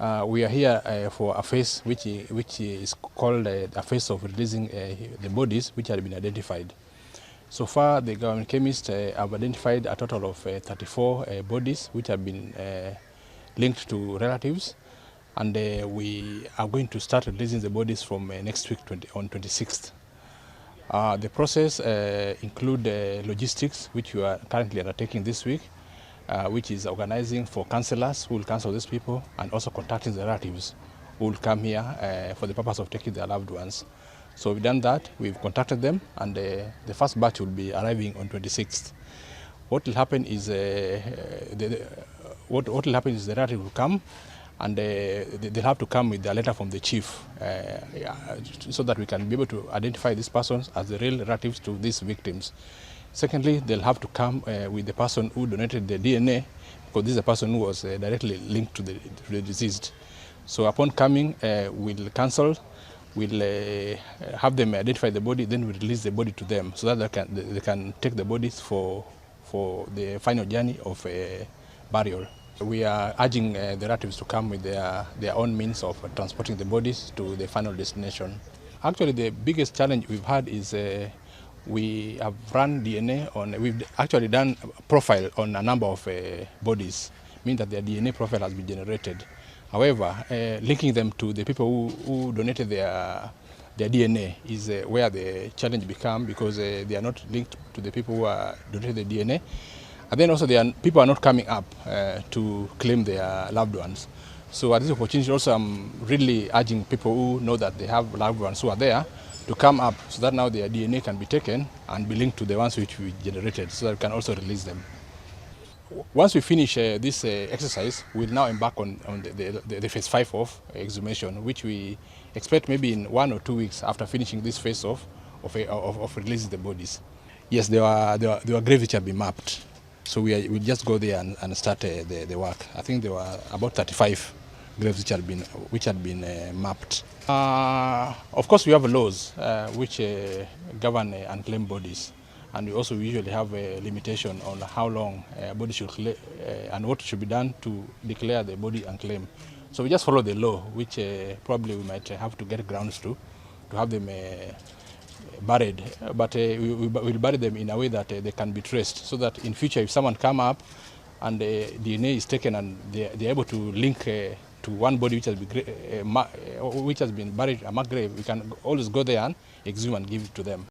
We are here for a phase which is called a phase of releasing the bodies which have been identified. So far, the government chemists have identified a total of 34 bodies which have been linked to relatives, and we are going to start releasing the bodies from next week on 26th. The process include logistics, which we are currently undertaking this week, which is organizing for counselors who will counsel these people, and also contacting the relatives who will come here for the purpose of taking their loved ones. So we've done that, we've contacted them, and the first batch will be arriving on 26th. What will happen is what will happen is the relative will come, and they'll have to come with a letter from the chief so that we can be able to identify these persons as the real relatives to these victims. Secondly, they'll have to come with the person who donated the DNA, because this is a person who was directly linked to the deceased. So upon coming, we'll counsel, we'll have them identify the body, then we'll release the body to them so that they can take the bodies for the final journey of burial. We are urging the relatives to come with their own means of transporting the bodies to the final destination. Actually, the biggest challenge we've had is we have run DNA on, we've actually done a profile on a number of bodies, meaning that their DNA profile has been generated. However, linking them to the people who donated their DNA is where the challenge becomes, because they are not linked to the people who are donated the DNA. And then also people are not coming up to claim their loved ones. So at this opportunity also, I'm really urging people who know that they have loved ones who are there to come up, so that now their DNA can be taken and be linked to the ones which we generated, so that we can also release them. Once we finish this exercise, we'll now embark on the phase 5 of exhumation, which we expect maybe in 1 or 2 weeks after finishing this phase of releasing the bodies. Yes, there were graves which have been mapped. So we just go there and start the work. I think there were about 35 graves which had been mapped. Of course, we have laws which govern unclaimed bodies, and we also usually have a limitation on how long a body should and what should be done to declare the body unclaimed. So we just follow the law, which probably we might have to get grounds to have them buried, but we'll bury them in a way that they can be traced, so that in future if someone come up and the DNA is taken and they're able to link to one body which has been buried, a marked grave, we can always go there and exhume and give it to them.